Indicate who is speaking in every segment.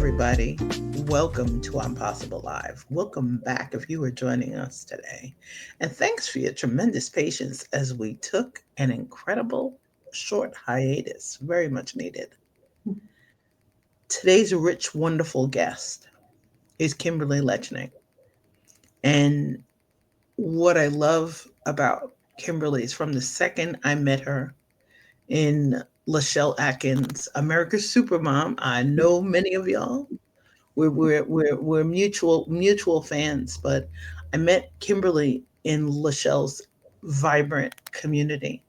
Speaker 1: everybody. Welcome to I'mPossible Live. Welcome back if you are joining us today. And thanks for your tremendous patience as we took an incredible short hiatus, very much needed. Today's rich, wonderful guest is Kimberly Lechnick. And what I love about Kimberly is from the second I met her in Lachelle Atkins, America's Supermom. I know many of y'all. We're mutual fans, but I met Kimberly in Lachelle's vibrant community.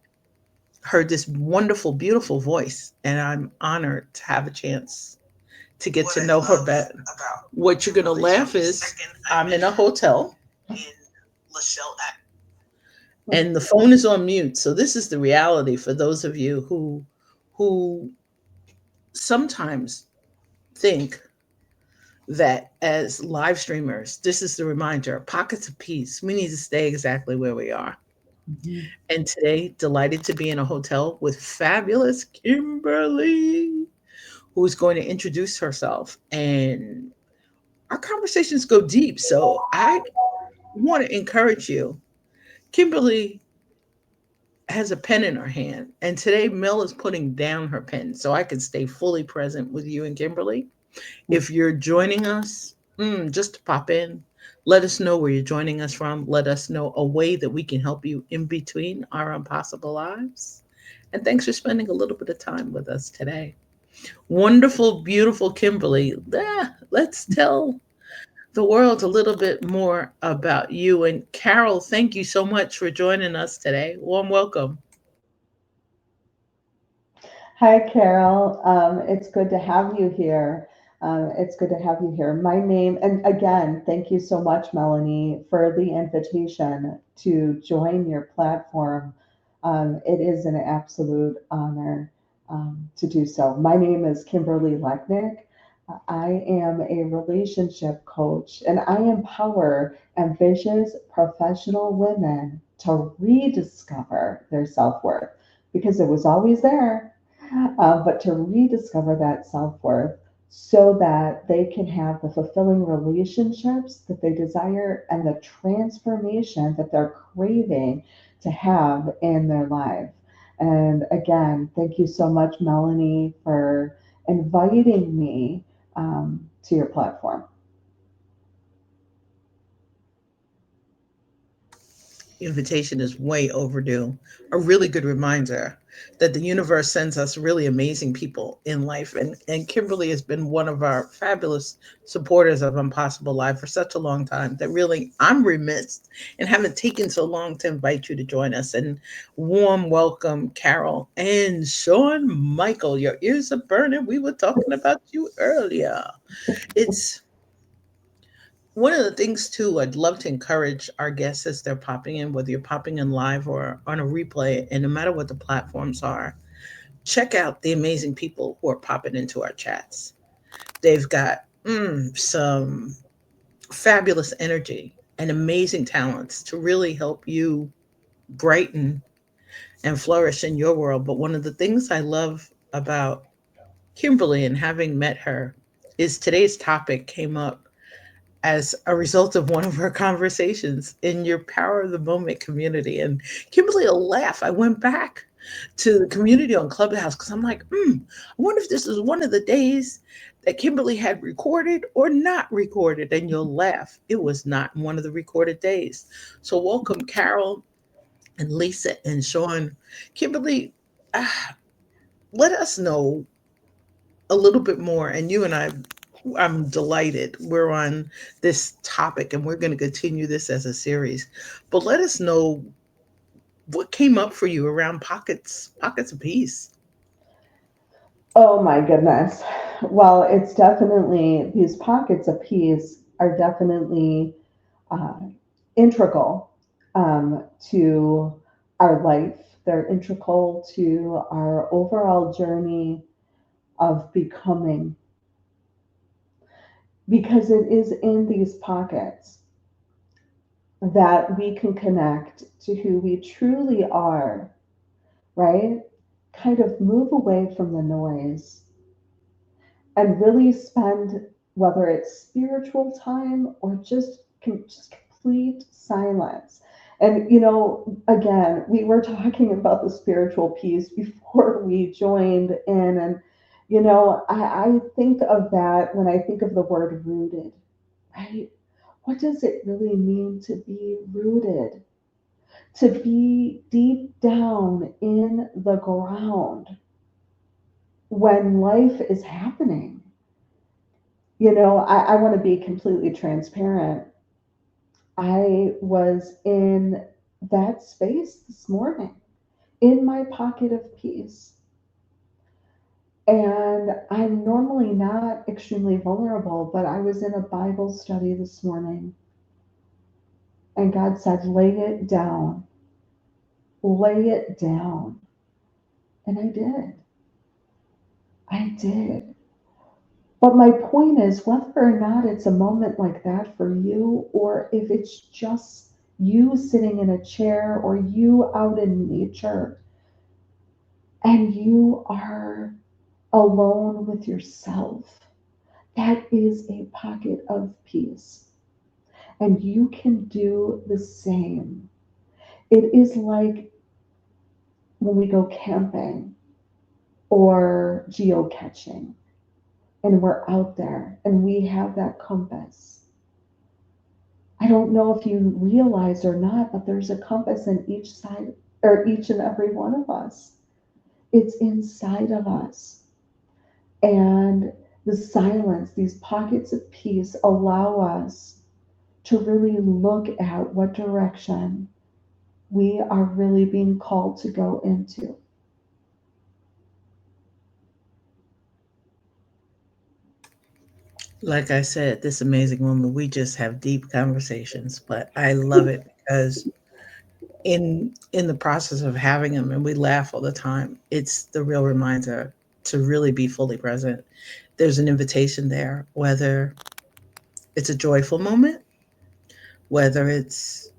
Speaker 1: Heard this wonderful, beautiful voice, and I'm honored to have a chance to get to know her better. What you're gonna laugh is I'm in a hotel in Lachelle, and the phone is on mute. So this is the reality for those of you who sometimes think that as live streamers, this is the reminder, pockets of peace. We need to stay exactly where we are.
Speaker 2: Mhm.
Speaker 1: And today, delighted to be in a hotel with fabulous Kimberly, who is going to introduce herself. And our conversations go deep. So I want to encourage you. Kimberly has a pen in her hand. And today, Mel is putting down her pen so I can stay fully present with you and Kimberly. If you're joining us, just to pop in, let us know where you're joining us from. Let us know a way that we can help you in between our impossible lives. And thanks for spending a little bit of time with us today. Wonderful, beautiful Kimberly. Let's tell the world a little bit more about you. And Carol, thank you so much for joining us today. Warm welcome.
Speaker 2: Hi, Carol. It's good to have you here. It's good to have you here. My name, and again, thank you so much, Melanie, for the invitation to join your platform. It is an absolute honor to do so. My name is Kimberly Lechnick. I am a relationship coach, and I empower ambitious professional women to rediscover their self worth because it was always there, but to rediscover that self worth so that they can have the fulfilling relationships that they desire and the transformation that they're craving to have in their life. And again, thank you so much, Melanie, for inviting me to your platform.
Speaker 1: Invitation is way overdue. A really good reminder that the universe sends us really amazing people in life. And Kimberly has been one of our fabulous supporters of Impossible Live for such a long time that really I'm remiss and haven't taken so long to invite you to join us. And warm welcome, Carol and Sean Michael. Your ears are burning. We were talking about you earlier. It's one of the things too, I'd love to encourage our guests as they're popping in, whether you're popping in live or on a replay, and no matter what the platforms are, check out the amazing people who are popping into our chats. They've got some fabulous energy and amazing talents to really help you brighten and flourish in your world. But one of the things I love about Kimberly and having met her is today's topic came up as a result of one of our conversations in your Power of the Moment community. And Kimberly will laugh. I went back to the community on Clubhouse because I'm like, I wonder if this is one of the days that Kimberly had recorded or not recorded. And you'll laugh. It was not one of the recorded days. So, welcome, Carol and Lisa and Sean. Kimberly, ah, let us know a little bit more. And you and I'm delighted we're on this topic and we're going to continue this as a series. But let us know what came up for you around pockets of peace.
Speaker 2: Oh my goodness. Well, it's definitely, these pockets of peace are definitely uh, integral to our life. They're integral to our overall journey of becoming, because it is in these pockets that we can connect to who we truly are, right? Kind of move away from the noise and really spend, whether it's spiritual time or just complete silence. And again, we were talking about the spiritual piece before we joined in, and I think of that when I think of the word rooted, right? What does it really mean to be rooted? To be deep down in the ground when life is happening. I want to be completely transparent. I was in that space this morning, in my pocket of peace. And I'm normally not extremely vulnerable, but I was in a Bible study this morning, and God said, lay it down, lay it down. And I did. I did. But my point is, whether or not it's a moment like that for you, or if it's just you sitting in a chair or you out in nature and you are alone with yourself, that is a pocket of peace. And you can do the same. It is like when we go camping or geocaching and we're out there and we have that compass. I don't know if you realize or not, but there's a compass in each side, or each and every one of us. It's inside of us. And the silence, these pockets of peace allow us to really look at what direction we are really being called to go into.
Speaker 1: Like I said, this amazing woman, we just have deep conversations, but I love it because in the process of having them, and we laugh all the time, it's the real reminder to really be fully present. There's an invitation there, whether it's a joyful moment, whether it's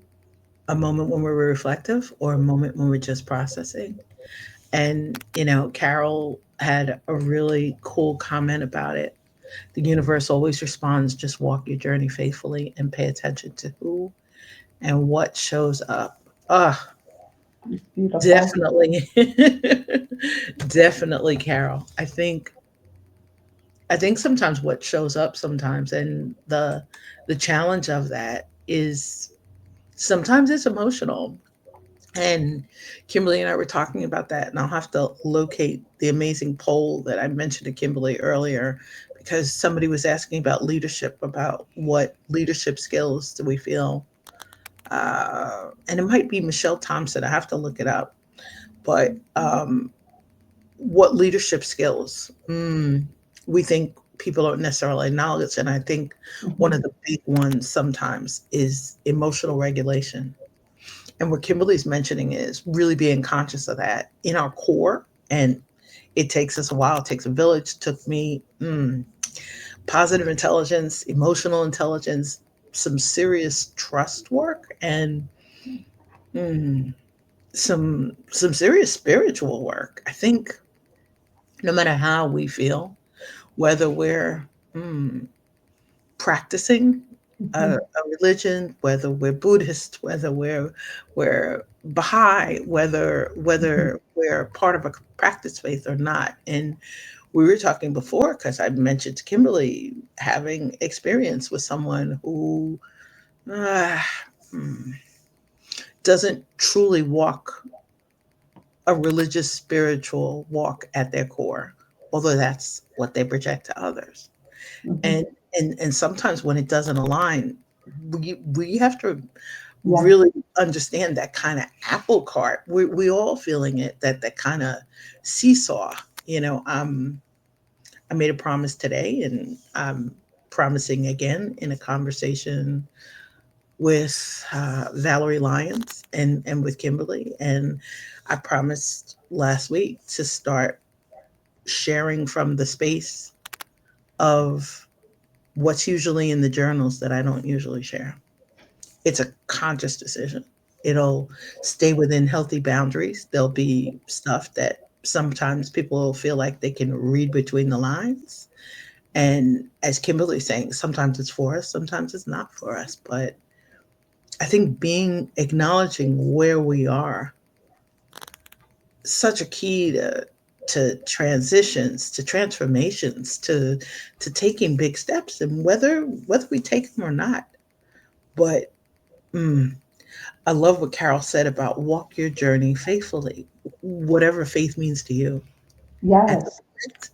Speaker 1: a moment when we're reflective, or a moment when we're just processing. And Carol had a really cool comment about it. The universe always responds, just walk your journey faithfully and pay attention to who and what shows up. Ah,
Speaker 2: It's beautiful.
Speaker 1: definitely. Definitely, Carol. I think sometimes what shows up sometimes, and the challenge of that is sometimes it's emotional. And Kimberly and I were talking about that, and I'll have to locate the amazing poll that I mentioned to Kimberly earlier, because somebody was asking about leadership, about what leadership skills do we feel, and it might be Michelle Thompson. I have to look it up, but what leadership skills we think people don't necessarily acknowledge, and I think one of
Speaker 2: Mhm.
Speaker 1: the big ones sometimes is emotional regulation. And what Kimberly's mentioning is really being conscious of that in our core. And it takes us a while. It takes a village. It took me positive intelligence, emotional intelligence, some serious trust work, and mm, some serious spiritual work. I think no matter how we feel, whether we're mm, practicing
Speaker 2: Mhm.
Speaker 1: a religion, whether we're Buddhist, whether we're Baha'i, whether
Speaker 2: Mhm.
Speaker 1: we're part of a practice faith or not. And we were talking before, because I mentioned to Kimberly having experience with someone who uh, mm, doesn't truly walk a religious spiritual walk at their core, although that's what they project to others.
Speaker 2: Mhm.
Speaker 1: And sometimes when it doesn't align, we have to
Speaker 2: Yeah.
Speaker 1: really understand that kind of apple cart. We all feeling it, that kind of seesaw. I made a promise today, and I'm promising again in a conversation with Valerie Lyons and with Kimberly. And I promised last week to start sharing from the space of what's usually in the journals that I don't usually share. It's a conscious decision. It'll stay within healthy boundaries. There'll be stuff that sometimes people will feel like they can read between the lines. And as Kimberly's saying, sometimes it's for us, sometimes it's not for us. But I think being acknowledging where we are, such a key to transitions, to transformations, to taking big steps, and whether we take them or not. But mm, I love what Carol said about walk your journey faithfully, whatever faith means to you. At the
Speaker 2: Yes,
Speaker 1: moment,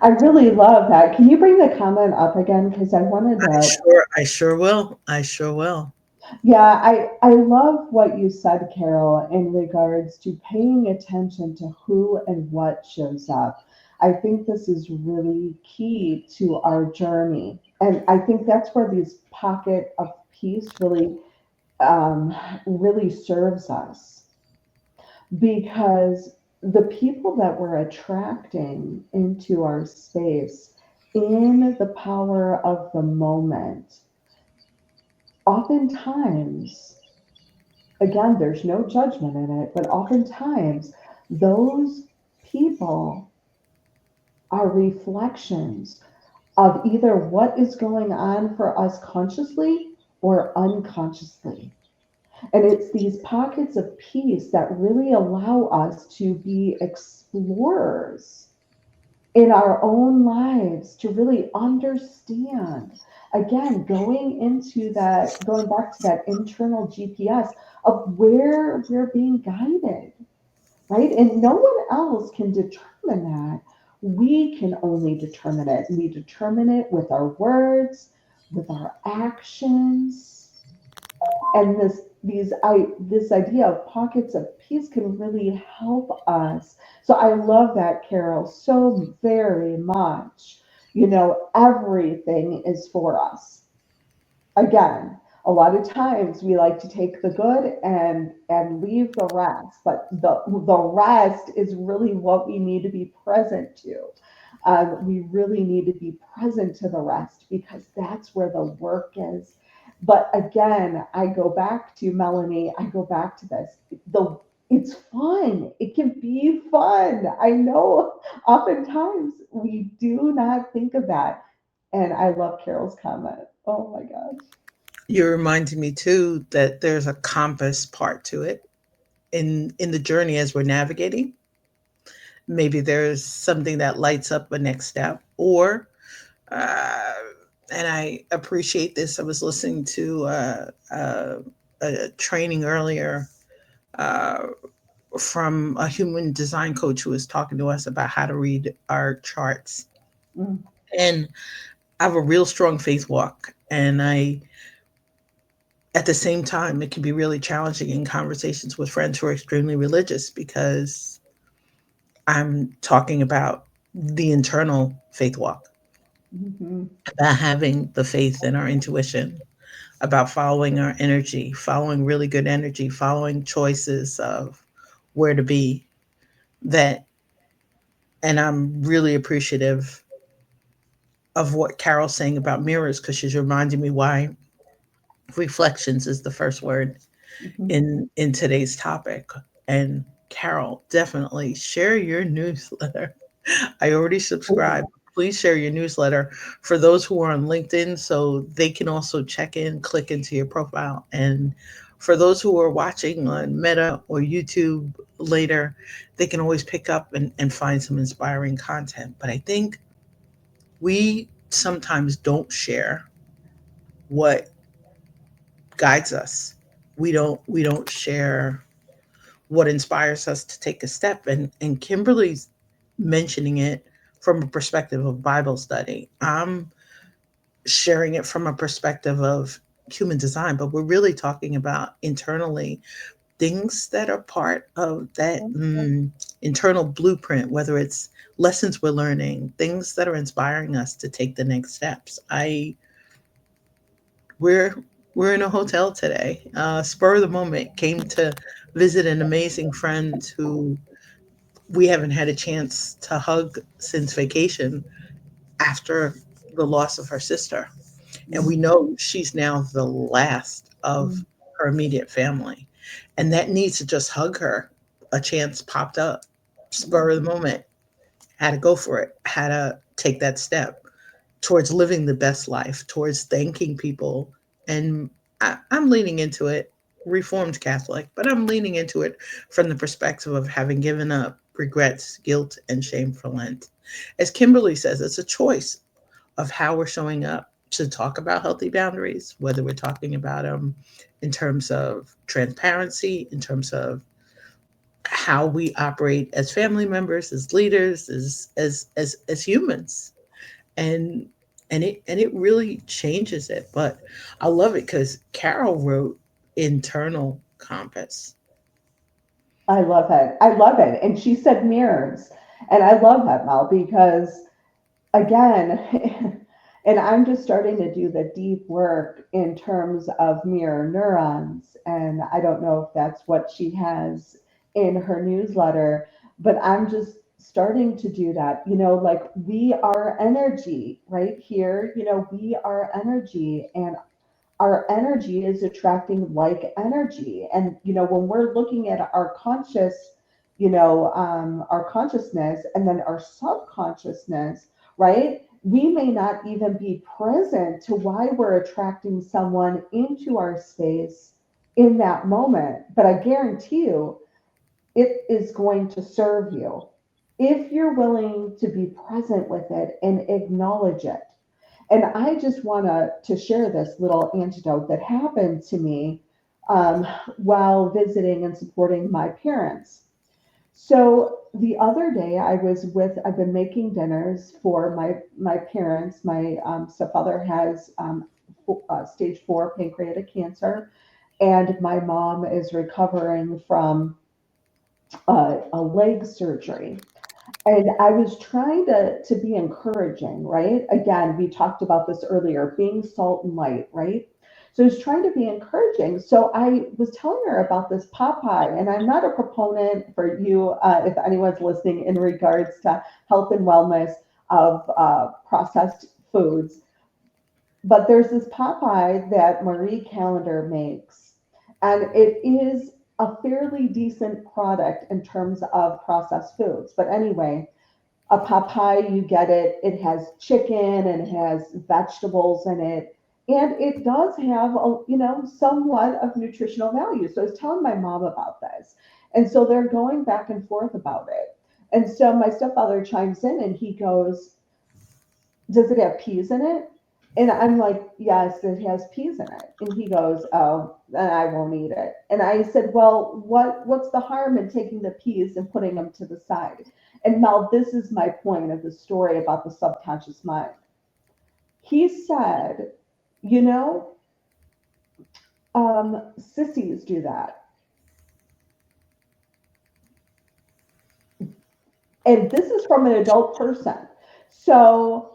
Speaker 2: I really love that. Can you bring the comment up again? Because I wanted to.
Speaker 1: I sure will. I sure will.
Speaker 2: Yeah, I love what you said, Carol, in regards to paying attention to who and what shows up. I think this is really key to our journey. And I think that's where these pocket of peace um, really serves us, because the people that we're attracting into our space in the power of the moment, oftentimes, again, there's no judgment in it, but oftentimes those people are reflections of either what is going on for us consciously or unconsciously. And it's these pockets of peace that really allow us to be explorers in our own lives, to really understand. Again, going back to that internal GPS of where we're being guided, right? And no one else can determine that. We can only determine it. We determine it with our words, with our actions, and this idea of pockets of peace can really help us. So I love that, Carol, so very much. Everything is for us. Again, a lot of times we like to take the good and leave the rest, but the rest is really what we need to be present to. We really need to be present to the rest, because that's where the work is. But again, I go back to Melanie. I go back to this. The It's fun. It can be fun. I know oftentimes we do not think of that. And I love Carol's comment. Oh my gosh.
Speaker 1: You reminded me too that there's a compass part to it in the journey as we're navigating. Maybe there's something that lights up a next step, or uh, and I appreciate this. I was listening to a training earlier uh, from a human design coach who was talking to us about how to read our charts.
Speaker 2: Mm,
Speaker 1: And I have a real strong faith walk, and I at the same time, it can be really challenging in conversations with friends who are extremely religious because I'm talking about the internal faith walk,
Speaker 2: mhm,
Speaker 1: about having the faith in our intuition, about following our energy, following really good energy, following choices of where to be. That, and I'm really appreciative of what Carol's saying about mirrors because she's reminding me why reflections is the first word
Speaker 2: mhm.
Speaker 1: in today's topic. And Carol, definitely share your newsletter. I already subscribe. Please share your newsletter for those who are on LinkedIn so they can also check in, click into your profile. And for those who are watching on Meta or YouTube later, they can always pick up and find some inspiring content. But I think we sometimes don't share what guides us. We don't share what inspires us to take a step. And Kimberly's mentioning it from a perspective of Bible study. I'm sharing it from a perspective of human design, but we're really talking about internally things that are part of that internal blueprint, whether it's lessons we're learning, things that are inspiring us to take the next steps. I we're we're in a hotel today. Spur of the moment, came to visit an amazing friend who we haven't had a chance to hug since vacation after the loss of her sister. And we know she's now the last of her immediate family. And that needs to just hug her. A chance popped up, spur of the moment, had to go for it, had to take that step towards living the best life, towards thanking people. And I'm leaning into it, Reformed Catholic, but I'm leaning into it from the perspective of having given up regrets, guilt, and shame for Lent. As Kimberly says, it's a choice of how we're showing up to talk about healthy boundaries, whether we're talking about them in terms of transparency, in terms of how we operate as family members, as leaders, as humans, and and it really changes it. But I love it because Carol wrote internal compass.
Speaker 2: I love it. I love it. And she said mirrors. And I love that, Mel, because again, and I'm just starting to do the deep work in terms of mirror neurons. And I don't know if that's what she has in her newsletter, but I'm just starting to do that. Like we are energy right here, we are energy, and our energy is attracting like energy. And when we're looking at our conscious, our consciousness and then our subconsciousness, right, we may not even be present to why we're attracting someone into our space in that moment, but I guarantee you it is going to serve you if you're willing to be present with it and acknowledge it. And I just want to share this little anecdote that happened to me um, while visiting and supporting my parents. So the other day, I've been making dinners for my parents. My stepfather has stage 4 pancreatic cancer, and my mom is recovering from a leg surgery. And I was trying to be encouraging, right? Again, we talked about this earlier, being salt and light, right? So I was trying to be encouraging. So I was telling her about this Popeye, and I'm not a proponent for you, if anyone's listening, in regards to health and wellness of processed foods. But there's this Popeye that Marie Callender makes, and it is a fairly decent product in terms of processed foods. But anyway, a pot pie, you get it. It has chicken and it has vegetables in it. And it does have, somewhat of nutritional value. So I was telling my mom about this. And so they're going back and forth about it. And so my stepfather chimes in and he goes, does it have peas in it? And I'm like, yes, it has peas in it. And he goes, oh, then I won't eat it. And I said, well, what's the harm in taking the peas and putting them to the side? And Mel, this is my point of the story about the subconscious mind. He said, you know, sissies do that. And this is from an adult person. So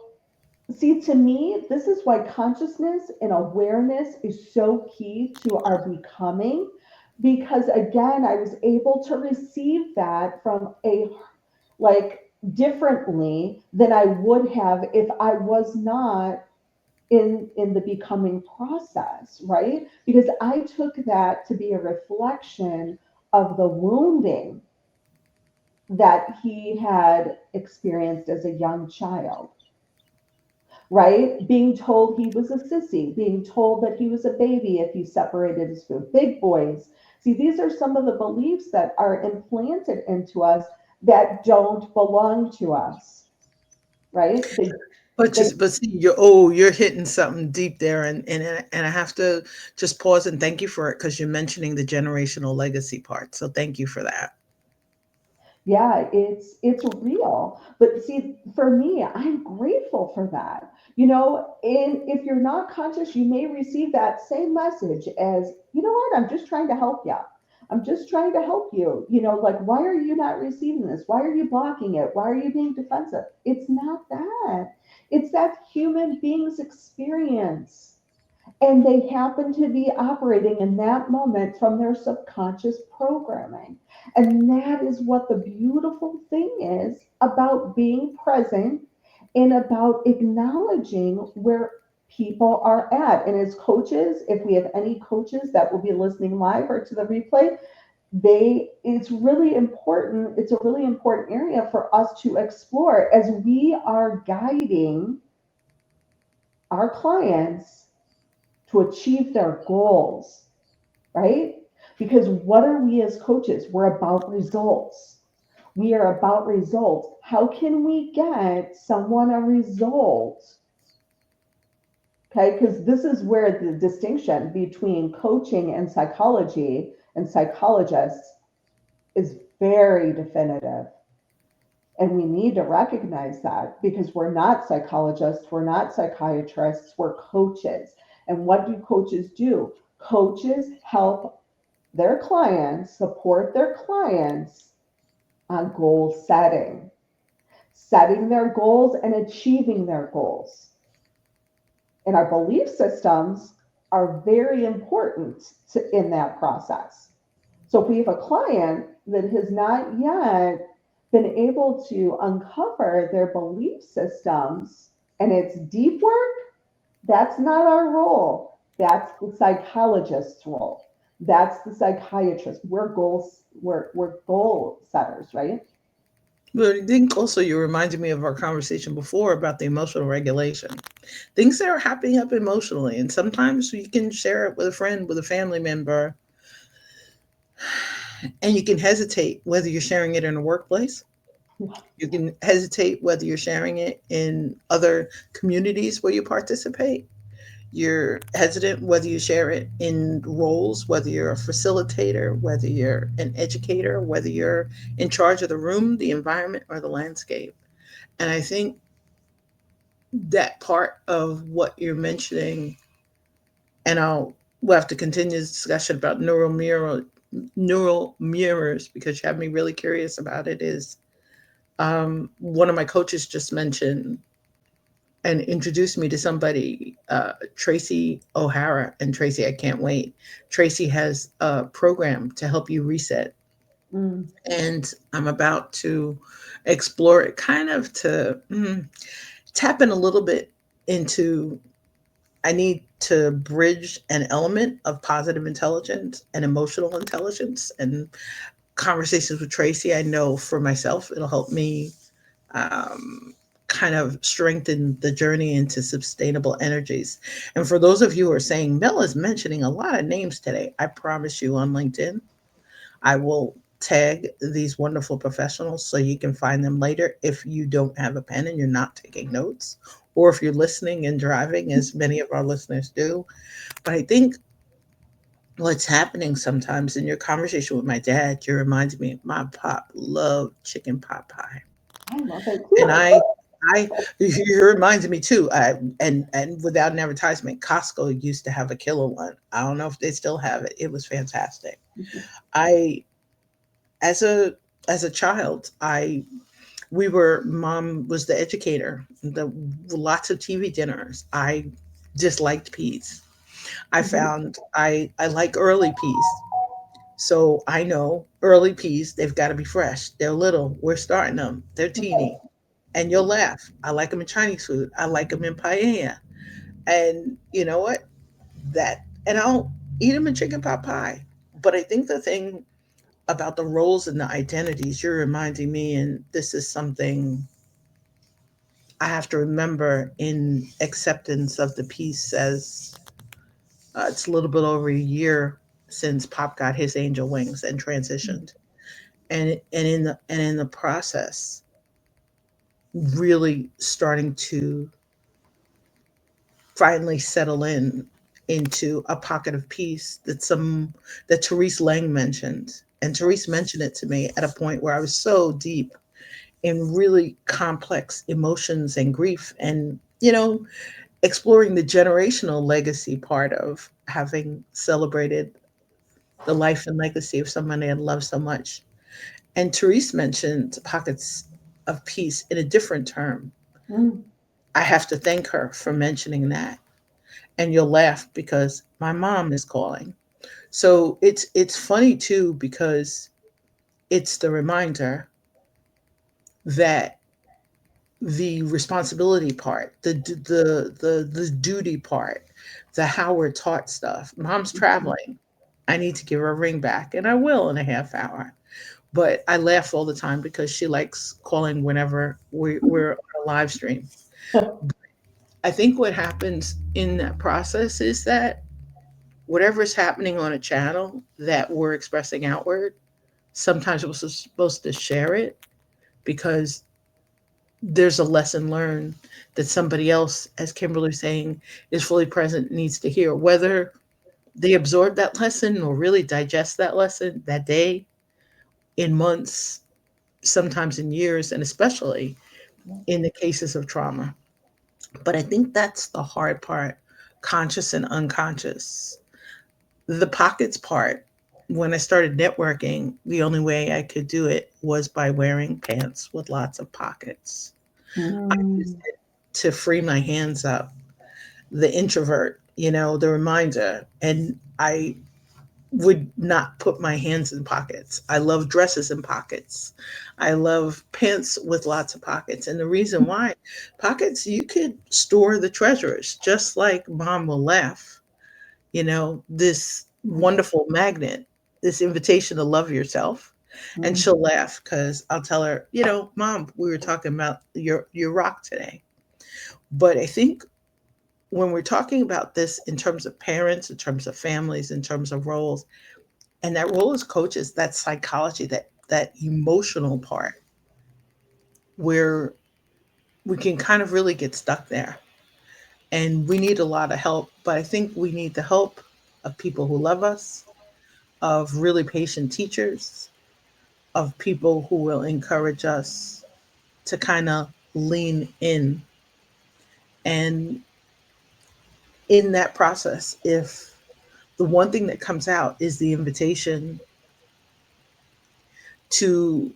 Speaker 2: see, to me, this is why consciousness and awareness is so key to our becoming. Because again, I was able to receive that from a like differently than I would have if I was not in the becoming process, right? Because I took that to be a reflection of the wounding that he had experienced as a young child, right? Being told he was a sissy, being told that he was a baby if he separated his food, big boys. See, these are some of the beliefs that are implanted into us that don't belong to us, right? They
Speaker 1: But see, you're hitting something deep there, and I have to just pause and thank you for it because you're mentioning the generational legacy part. So thank you for that.
Speaker 2: Yeah, it's real. But see, for me, I'm grateful for that. And if you're not conscious, you may receive that same message as, you know what, I'm just trying to help you. I'm just trying to help you. Like, why are you not receiving this? Why are you blocking it? Why are you being defensive? It's not that. It's that human beings experience, and they happen to be operating in that moment from their subconscious programming. And that is what the beautiful thing is about being present and about acknowledging where people are at. And as coaches, if we have any coaches that will be listening live or to the replay, It's really important. It's a really important area for us to explore as we are guiding our clients to achieve their goals, right? Because what are we as coaches? We're about results. We are about results. How can we get someone a result? Okay, because this is where the distinction between coaching and psychologists is very definitive. And we need to recognize that because we're not psychologists, we're not psychiatrists, we're coaches. And what do coaches do? Coaches help their clients, support their clients on goal setting, setting their goals and achieving their goals. And our belief systems are very important in that process. So if we have a client that has not yet been able to uncover their belief systems and it's deep work, that's not our role. That's the psychologist's role. That's the psychiatrist. We're goal setters, right?
Speaker 1: But I think also you reminded me of our conversation before about the emotional regulation. Things that are happening up emotionally. And sometimes you can share it with a friend, with a family member, and you can hesitate whether you're sharing it in a workplace. You can hesitate whether you're sharing it in other communities where you participate. You're hesitant whether you share it in roles, whether you're a facilitator, whether you're an educator, whether you're in charge of the room, the environment, or the landscape. And I think that part of what you're mentioning, and we'll have to continue this discussion about neural mirrors because you have me really curious about it. Is one of my coaches just mentioned and introduced me to somebody, Tracy O'Hara. And Tracy, I can't wait. Tracy has a program to help you reset.
Speaker 2: Mm,
Speaker 1: And I'm about to explore it kind of to tap in a little bit into. I need to bridge an element of positive intelligence and emotional intelligence and conversations with Tracy. I know for myself, it'll help me um, kind of strengthen the journey into sustainable energies. And for those of you who are saying, Mel is mentioning a lot of names today, I promise you on LinkedIn, I will tag these wonderful professionals so you can find them later if you don't have a pen and you're not taking notes, or if you're listening and driving, as many of our listeners do. But I think what's happening sometimes in your conversation with my dad, you reminded me my pop loved chicken pot pie.
Speaker 2: I love it
Speaker 1: And
Speaker 2: too.
Speaker 1: I, you reminded me too. And without an advertisement, Costco used to have a killer one. I don't know if they still have it. It was fantastic. I, as a child, I we were mom was the educator. The lots of TV dinners. I disliked peas. I
Speaker 2: Mhm.
Speaker 1: found I like early peas. So I know early peas, they've got to be fresh. They're little. We're starting them. They're teeny. And you'll laugh. I like them in Chinese food. I like them in paella. And you know what? And I'll eat them in chicken pot pie. But I think the thing about the roles and the identities, you're reminding me, and this is something I have to remember in acceptance of the piece, as it's a little bit over a year since Pop got his angel wings and transitioned. And in the process, really starting to finally settle into a pocket of peace that Therese Lang mentioned. And Therese mentioned it to me at a point where I was so deep in really complex emotions and grief, and exploring the generational legacy part of having celebrated the life and legacy of someone I loved so much. And Therese mentioned pockets of peace in a different term.
Speaker 2: Mm,
Speaker 1: I have to thank her for mentioning that. And you'll laugh because my mom is calling. So it's funny too because it's the reminder that the responsibility part, the duty part, the how we're taught stuff. Mom's
Speaker 2: mhm,
Speaker 1: traveling. I need to give her a ring back, and I will in a half hour. But I laugh all the time because she likes calling whenever we're on a live stream. I think what happens in that process is that whatever is happening on a channel that we're expressing outward, sometimes we're supposed to share it because there's a lesson learned that somebody else, as Kimberly was saying, is fully present, needs to hear. Whether they absorb that lesson or really digest that lesson that day, in months, sometimes in years, and especially in the cases of trauma. But I think that's the hard part, conscious and unconscious. The pockets part, when I started networking, the only way I could do it was by wearing pants with lots of pockets. I used
Speaker 2: Mm.
Speaker 1: it to free my hands up, the introvert, the reminder. And I would not put my hands in pockets. I love dresses in pockets. I love pants with lots of pockets. And the reason why, pockets, you could store the treasures, just like mom will laugh, this wonderful magnet, this invitation to love yourself. And
Speaker 2: Mm.
Speaker 1: she'll laugh because I'll tell her, mom, we were talking about your rock today. But I think when we're talking about this in terms of parents, in terms of families, in terms of roles, and that role as coaches, that psychology, that emotional part, where we can kind of really get stuck there. And we need a lot of help, but I think we need the help of people who love us, of really patient teachers, of people who will encourage us to kind of lean in. And in that process, if the one thing that comes out is the invitation to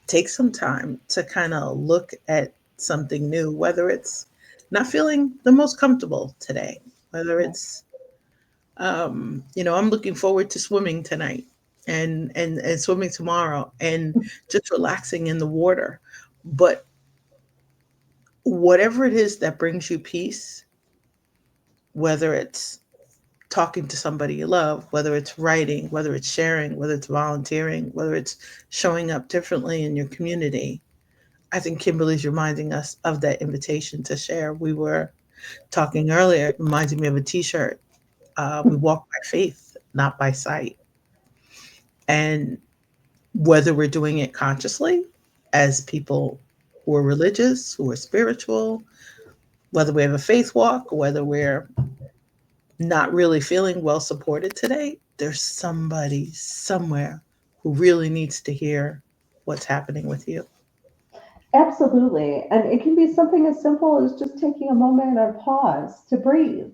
Speaker 1: take some time to kind of look at something new, whether it's not feeling the most comfortable today, whether it's, I'm looking forward to swimming tonight and swimming tomorrow and just relaxing in the water. But whatever it is that brings you peace, whether it's talking to somebody you love, whether it's writing, whether it's sharing, whether it's volunteering, whether it's showing up differently in your community, I think Kimberly's reminding us of that invitation to share. We were talking earlier, it reminded me of a t shirt. We walk by faith, not by sight. And whether we're doing it consciously as people who are religious, who are spiritual, whether we have a faith walk, whether we're not really feeling well supported today, there's somebody somewhere who really needs to hear what's happening with you.
Speaker 2: Absolutely. And it can be something as simple as just taking a moment of pause to breathe,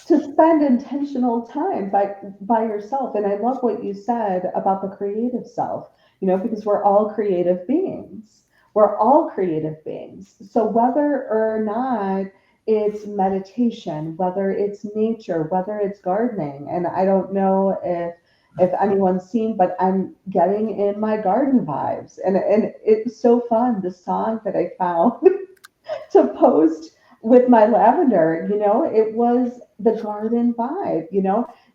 Speaker 2: to spend intentional time by yourself. And I love what you said about the creative self, because we're all creative beings. We're all creative beings. So whether or not it's meditation, whether it's nature, whether it's gardening, and I don't know if anyone's seen, but I'm getting in my garden vibes. And it's so fun, the song that I found to post with my lavender, it was the garden vibe,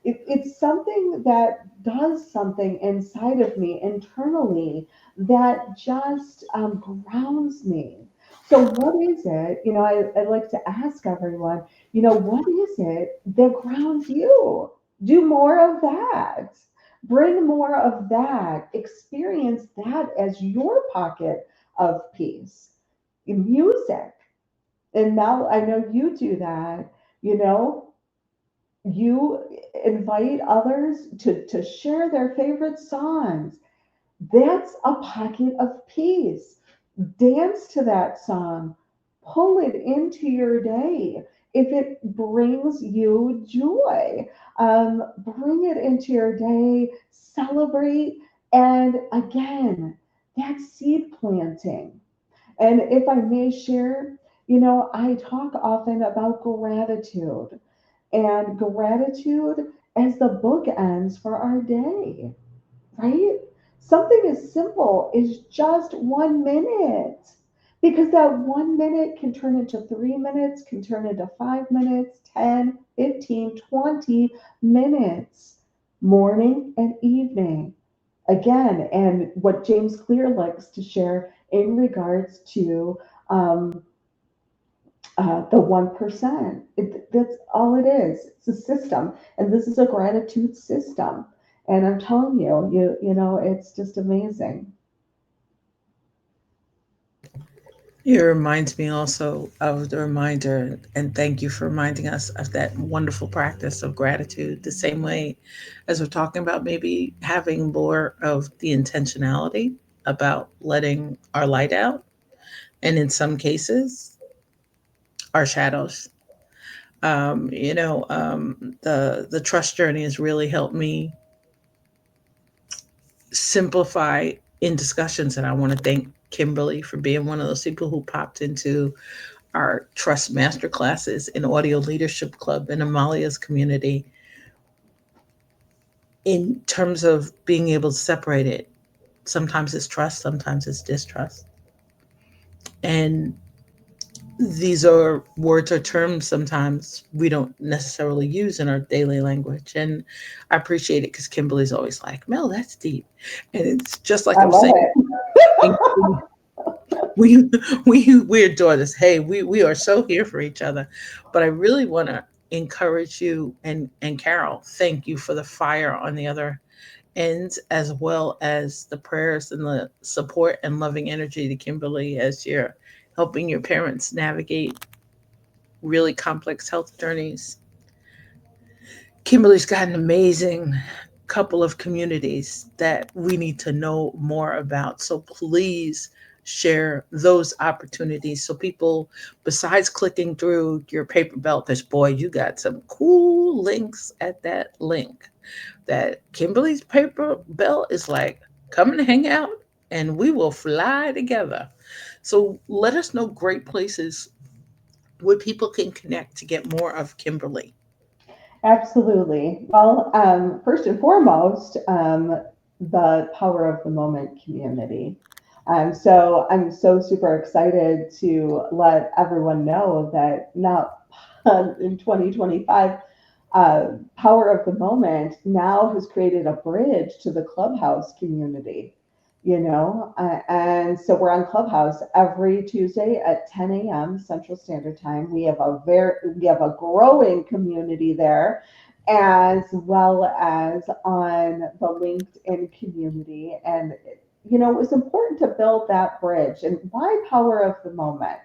Speaker 2: it's something that does something inside of me internally that just grounds me. So what is it, I like to ask everyone, what is it that grounds you? Do more of that. Bring more of that. Experience that as your pocket of peace. Music, and now I know you do that, you know, you invite others to share their favorite songs. That's a pocket of peace. Dance to that song, pull it into your day. If it brings you joy, bring it into your day, celebrate. And again, that's seed planting. And if I may share, I talk often about gratitude and gratitude as the bookends for our day, right? Something as simple as just 1 minute. Because that 1 minute can turn into 3 minutes, can turn into 5 minutes, 10, 15, 20 minutes, morning and evening. Again, and what James Clear likes to share in regards to the 1%. That's all it is. It's a system. And this is a gratitude system. And I'm telling you, it's just amazing.
Speaker 1: It reminds me also of the reminder, and thank you for reminding us of that wonderful practice of gratitude. The same way as we're talking about maybe having more of the intentionality about letting our light out, and in some cases, our shadows. The trust journey has really helped me simplify in discussions, and I want to thank Kimberly for being one of those people who popped into our trust master classes in audio leadership club and Amalia's community in terms of being able to separate it. Sometimes it's trust, sometimes it's distrust. And these are words or terms sometimes we don't necessarily use in our daily language. And I appreciate it because Kimberly's always like, Mel, that's deep. And it's just like
Speaker 2: I
Speaker 1: I'm
Speaker 2: love
Speaker 1: saying,
Speaker 2: it.
Speaker 1: we we adore this. Hey, we are so here for each other. But I really want to encourage you and Carol, thank you for the fire on the other end, as well as the prayers and the support and loving energy to Kimberly as you're helping your parents navigate really complex health journeys. Kimberly's got an amazing couple of communities that we need to know more about. So please share those opportunities so people, besides clicking through your paper belt, because boy, you got some cool links at that link. That Kimberly's paper belt is like, come and hang out and we will fly together. So let us know great places where people can connect to get more of Kimberly.
Speaker 2: Absolutely. Well, first and foremost, the Power of the Moment community. So I'm so super excited to let everyone know that now in 2025, Power of the Moment now has created a bridge to the Clubhouse community. And so we're on Clubhouse every Tuesday at 10 a.m. Central Standard Time. We have a growing community there, as well as on the LinkedIn community. And it was important to build that bridge. And why Power of the Moment?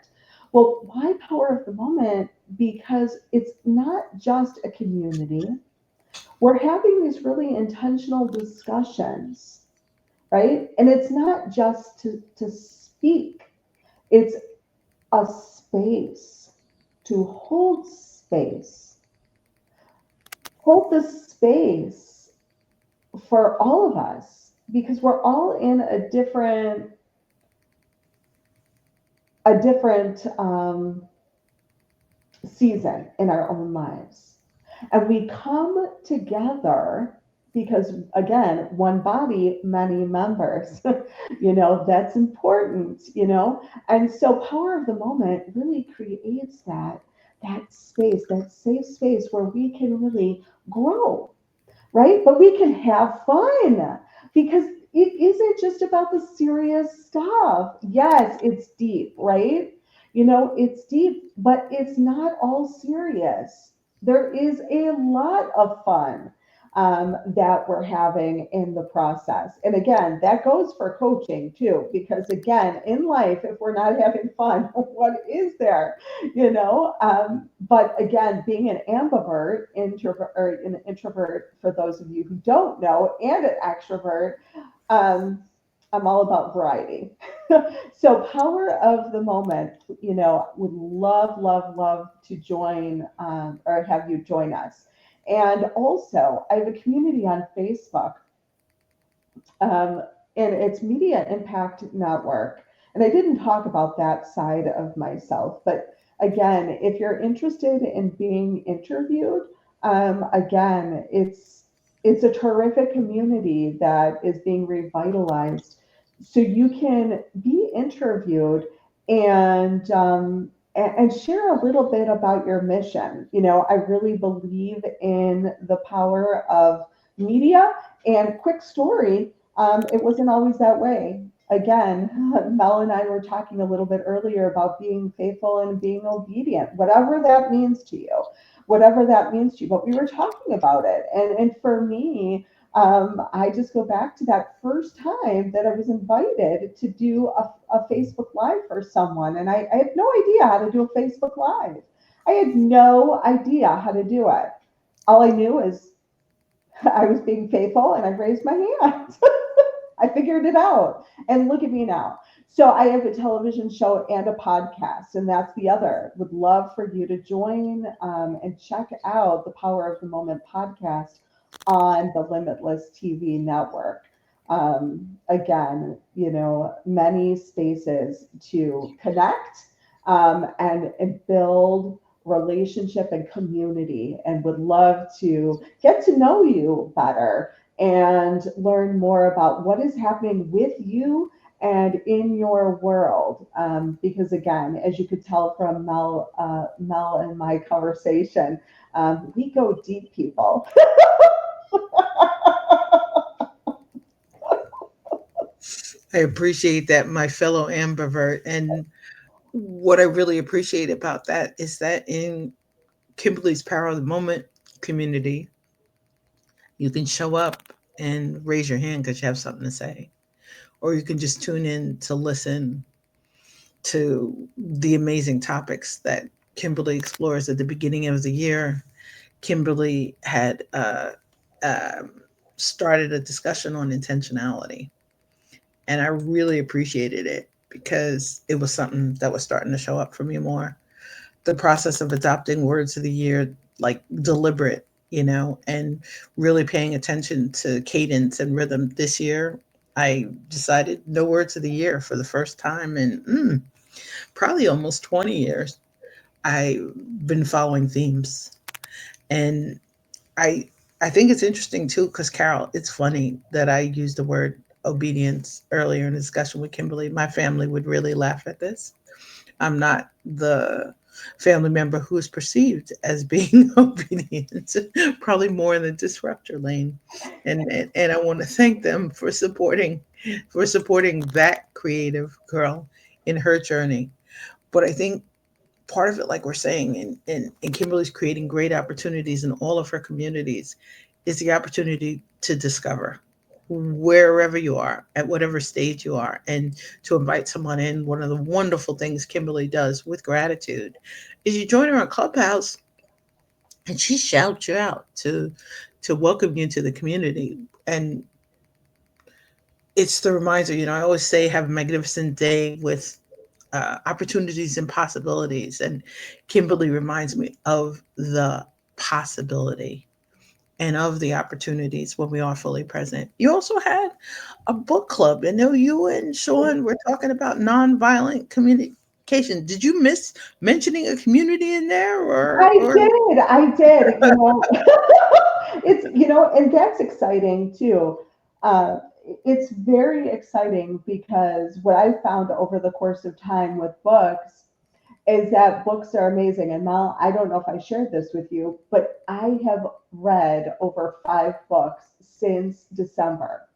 Speaker 2: Well, why Power of the Moment? Because it's not just a community. We're having these really intentional discussions, right? And it's not just to speak, it's a space to hold the space for all of us, because we're all in a different season in our own lives. And we come together because, again, one body, many members. That's important. And so Power of the Moment really creates that space, that safe space where we can really grow, right? But we can have fun because it isn't just about the serious stuff. Yes, it's deep, right? It's deep, but it's not all serious. There is a lot of fun that we're having in the process. And again, that goes for coaching too, because again, in life, if we're not having fun, what is there? But again, being an ambivert, introvert, or an introvert, for those of you who don't know, and an extrovert, um, I'm all about variety. So, Power of the Moment, would love, love, love to join or have you join us. And also, I have a community on Facebook, um, and it's Media Impact Network. And I didn't talk about that side of myself, but again, if you're interested in being interviewed, again, it's a terrific community that is being revitalized, so you can be interviewed And share a little bit about your mission. You know, I really believe in the power of media. And quick story, it wasn't always that way. Again, Mel and I were talking a little bit earlier about being faithful and being obedient, whatever that means to you, whatever that means to you. But we were talking about it. And for me, I just go back to that first time that I was invited to do a Facebook Live for someone. And I had no idea how to do a Facebook Live. I had no idea how to do it. All I knew is I was being faithful and I raised my hand. I figured it out. And look at me now. So I have a television show and a podcast, and that's the other. Would love for you to join and check out the Power of the Moment podcast on the Limitless TV network. Again, you know, many spaces to connect and build relationship and community, and would love to get to know you better and learn more about what is happening with you and in your world. Because again, as you could tell from Mel and my conversation, we go deep, people.
Speaker 1: I appreciate that, my fellow ambivert. And what I really appreciate about that is that in Kimberly's Power of the Moment community, you can show up and raise your hand because you have something to say, or you can just tune in to listen to the amazing topics that Kimberly explores at the beginning of the year. Kimberly had um started a discussion on intentionality, and I really appreciated it because it was something that was starting to show up for me more. The process of adopting words of the year, like deliberate, and really paying attention to cadence and rhythm this year. I decided no words of the year for the first time in probably almost 20 years. I've been following themes, and I I think it's interesting too because Carol, it's funny that I used the word obedience earlier in the discussion with Kimberly. My family would really laugh at this. I'm not the family member who is perceived as being obedient, probably more in the disruptor lane. And I want to thank them for supporting that creative girl in her journey. But I think part of it, like we're saying, and Kimberly's creating great opportunities in all of her communities, is the opportunity to discover wherever you are, at whatever stage you are, and to invite someone in. One of the wonderful things Kimberly does with gratitude is you join her on Clubhouse and she shouts you out to welcome you to the community. And it's the reminder, I always say, have a magnificent day with opportunities and possibilities. And Kimberly reminds me of the possibility and of the opportunities when we are fully present. You also had a book club. I know you and Sean were talking about nonviolent communication. Did you miss mentioning a community in there, or
Speaker 2: I did, you know. It's, you know, and that's exciting too. Uh, it's very exciting because what I found over the course of time with books is that books are amazing. And Mel, I don't know if I shared this with you, but I have read over 5 books since December.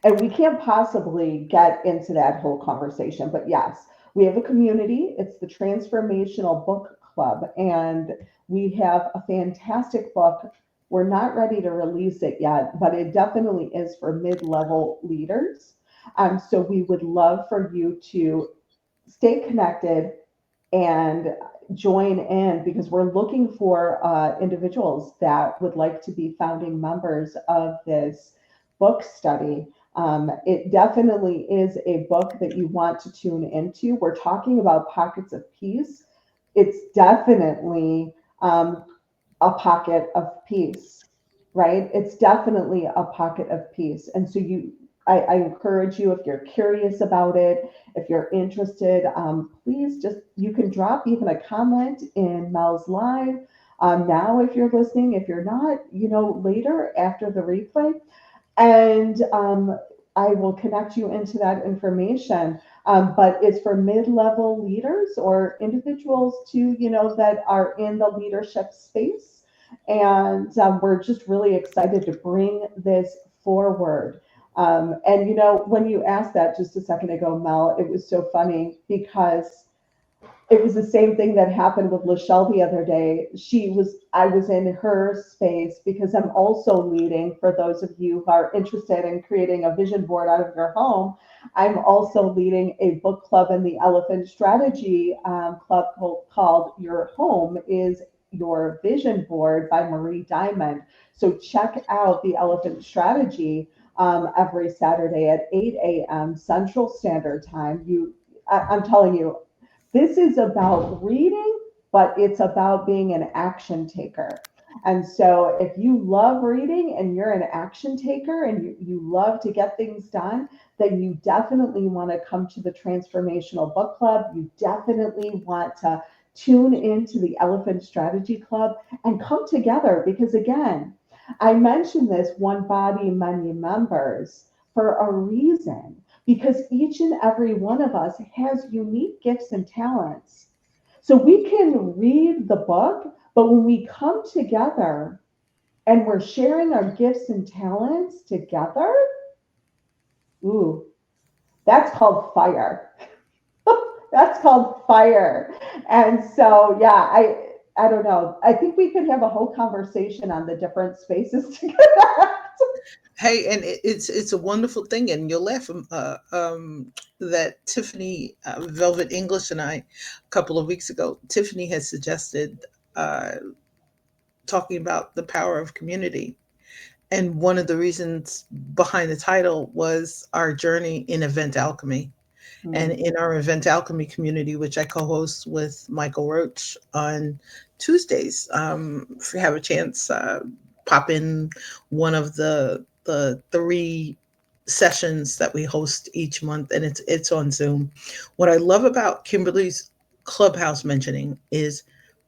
Speaker 2: And we can't possibly get into that whole conversation, but yes, we have a community. It's the Transformational Book Club, and we have a fantastic book. We're not ready to release it yet, but it definitely is for mid-level leaders. So we would love for you to stay connected and join in, because we're looking for individuals that would like to be founding members of this book study. It definitely is a book that you want to tune into. We're talking about pockets of peace. It's definitely a pocket of peace, right? It's definitely a pocket of peace. And so I encourage you, if you're curious about it, if you're interested, please just, you can drop even a comment in Mel's live now if you're listening. If you're not, you know, later after the replay, and I will connect you into that information. but it's for mid-level leaders or individuals too, that are in the leadership space. And we're just really excited to bring this forward. And when you asked that just a second ago, Mel, it was so funny because it was the same thing that happened with Lachelle the other day. I was in her space because I'm also leading, for those of you who are interested in creating a vision board out of your home. I'm also leading a book club in the Elephant Strategy Club called Your Home is Your Vision Board by Marie Diamond. So check out the Elephant Strategy every Saturday at 8 a.m. Central Standard Time. I'm telling you, this is about reading, but it's about being an action taker. And so, if you love reading and you're an action taker and you love to get things done, then you definitely want to come to the Transformational Book Club. You definitely want to tune into the Elephant Strategy Club and come together because, again, I mentioned this one body, many members for a reason because each and every one of us has unique gifts and talents. So we can read the book, but when we come together and we're sharing our gifts and talents together, ooh, that's called fire. That's called fire. And so, yeah, I don't know. I think we could have a whole conversation on the different spaces to connect.
Speaker 1: Hey, and it's a wonderful thing, and you'll laugh that Tiffany Velvet English and I, a couple of weeks ago, Tiffany had suggested uh, talking about the power of community. And one of the reasons behind the title was our journey in event alchemy. And
Speaker 2: Hmm.
Speaker 1: in our event alchemy community, which I co-host with Michael Roach on Tuesdays, if you have a chance, pop in one of the three sessions that we host each month, and it's on Zoom. What I love about Kimberly's clubhouse mentioning is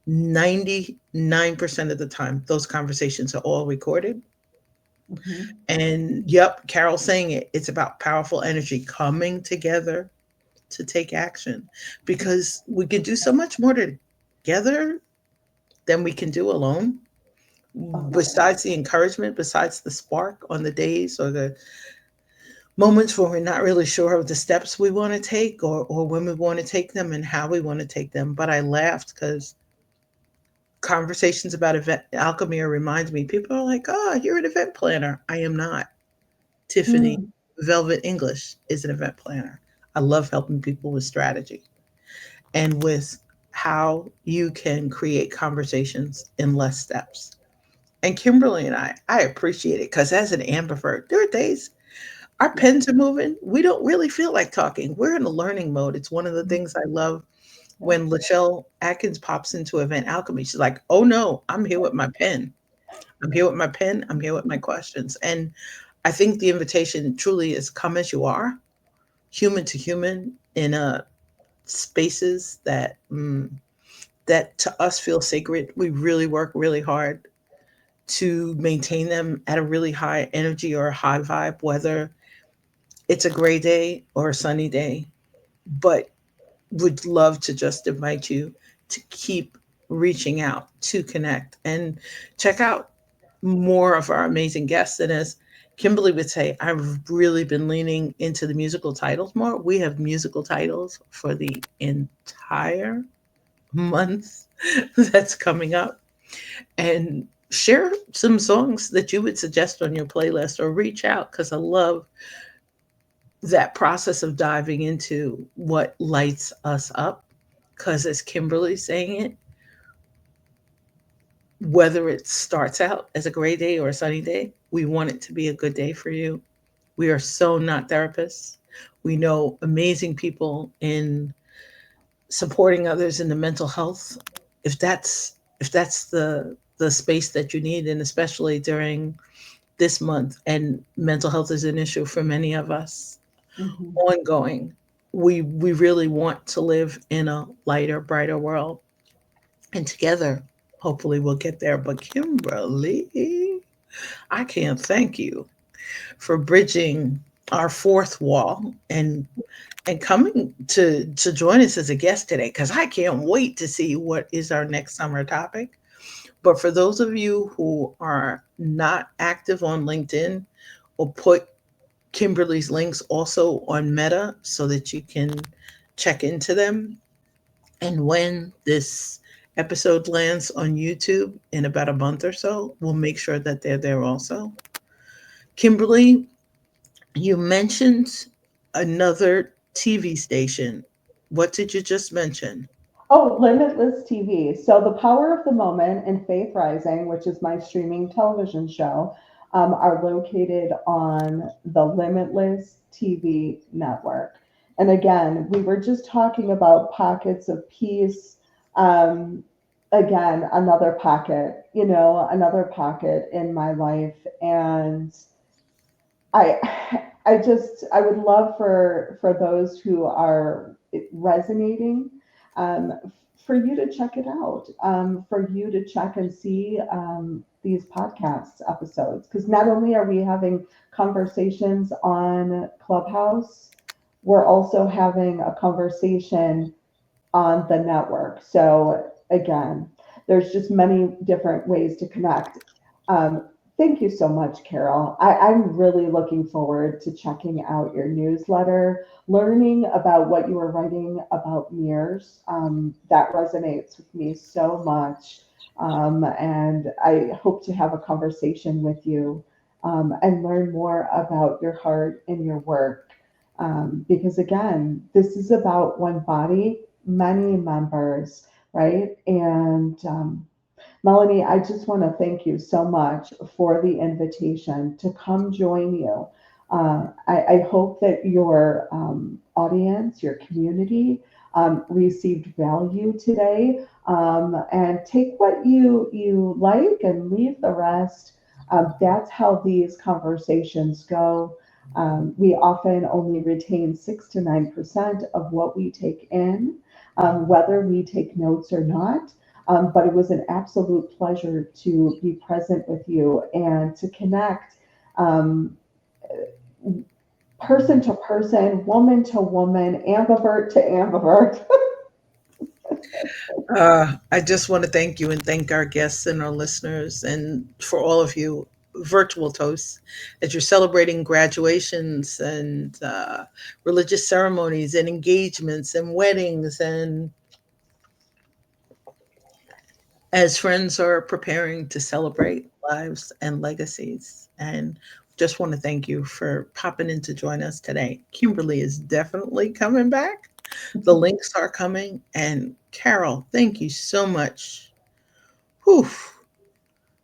Speaker 1: 99% of the time those conversations are all recorded.
Speaker 2: Hmm.
Speaker 1: And yep, Carol's saying it. It's about powerful energy coming together to take action because we can do so much more together than we can do alone.
Speaker 2: Oh my God.
Speaker 1: Besides the encouragement, besides the spark on the days or the moments where we're not really sure of the steps we want to take or when we want to take them and how we want to take them. But I laughed because conversations about event alchemy reminds me people are like, oh, you're an event planner. I am not. Tiffany
Speaker 2: Hmm.
Speaker 1: Velvet English is an event planner. I love helping people with strategy and with how you can create conversations in less steps. And Kimberly and I appreciate it because as an ambivert, there are days our pens are moving. We don't really feel like talking. We're in a learning mode. It's one of the things I love
Speaker 2: Yeah.
Speaker 1: when Lachelle Atkins pops into Event Alchemy. She's like, oh no, I'm here with my pen. I'm here with my pen. I'm here with my questions. And I think the invitation truly is come as you are, human to human, in a spaces that to us feel sacred. We really work really hard to maintain them at a really high energy or a high vibe, whether it's a gray day or a sunny day. But would love to just invite you to keep reaching out to connect and check out more of our amazing guests. And as Kimberly would say, I've really been leaning into the musical titles more. We have musical titles for the entire month that's coming up. And share some songs that you would suggest on your playlist or reach out because I love that process of diving into what lights us up. Because as Kimberly's saying it, whether it starts out as a gray day or a sunny day, we want it to be a good day for you. We are so not therapists. We know amazing people in supporting others in the mental health. If that's the space that you need, and especially during this month, and mental health is an issue for many of us
Speaker 2: Hmm.
Speaker 1: ongoing. We really want to live in a lighter, brighter world, and together, hopefully, we'll get there. But Kimberly, I can't thank you for bridging our fourth wall and coming to join us as a guest today, because I can't wait to see what is our next summer topic. But for those of you who are not active on LinkedIn, we'll put Kimberly's links also on Meta so that you can check into them. And when this episode lands on YouTube in about a month or so, we'll make sure that they're there also. Kimberly, you mentioned another TV station. What did you just mention?
Speaker 2: Oh, Limitless TV. So, The Power of the Moment and Faith Rising, which is my streaming television show, are located on the Limitless TV network. And again, we were just talking about pockets of peace. Um, Again, another pocket in my life. And I would love for those who are resonating, um, for you to check it out, for you to check and see these podcast episodes, because not only are we having conversations on Clubhouse, we're also having a conversation on the network. So again, there's just many different ways to connect. Um, Thank you so much, Carol. I'm really looking forward to checking out your newsletter, learning about what you were writing about mirrors. That resonates with me so much. And I hope to have a conversation with you, and learn more about your heart and your work. Because again, this is about one body, many members, right? And Melanie, I just want to thank you so much for the invitation to come join you. I hope that your audience, your community, received value today, and take what you like and leave the rest. That's how these conversations go. We often only retain 6 to 9% of what we take in, whether we take notes or not. But it was an absolute pleasure to be present with you and to connect, um, person to person, woman to woman, ambivert to ambivert.
Speaker 1: I just want to thank you and thank our guests and our listeners, and for all of you virtual toasts as you're celebrating graduations and religious ceremonies and engagements and weddings, and as friends are preparing to celebrate lives and legacies. And just want to thank you for popping in to join us today. Kimberly is definitely coming back. The links are coming. And Carol, thank you so much, whew,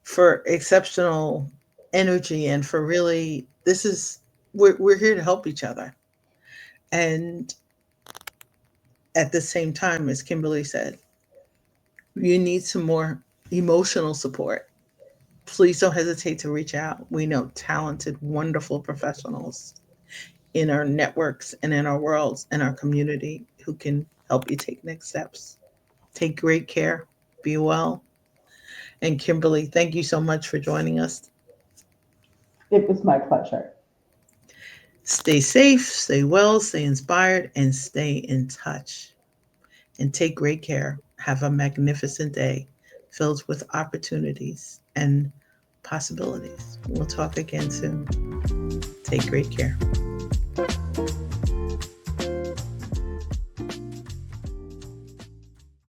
Speaker 1: for exceptional energy and for really, we're here to help each other. And at the same time, as Kimberly said, you need some more emotional support. Please don't hesitate to reach out. We know talented, wonderful professionals in our networks and in our worlds and our community who can help you take next steps. Take great care. Be well. And Kimberly, thank you so much for joining us.
Speaker 2: It was my pleasure.
Speaker 1: Stay safe, stay well, stay inspired, and stay in touch. And take great care. Have a magnificent day filled with opportunities and possibilities. We'll talk again soon. Take great care.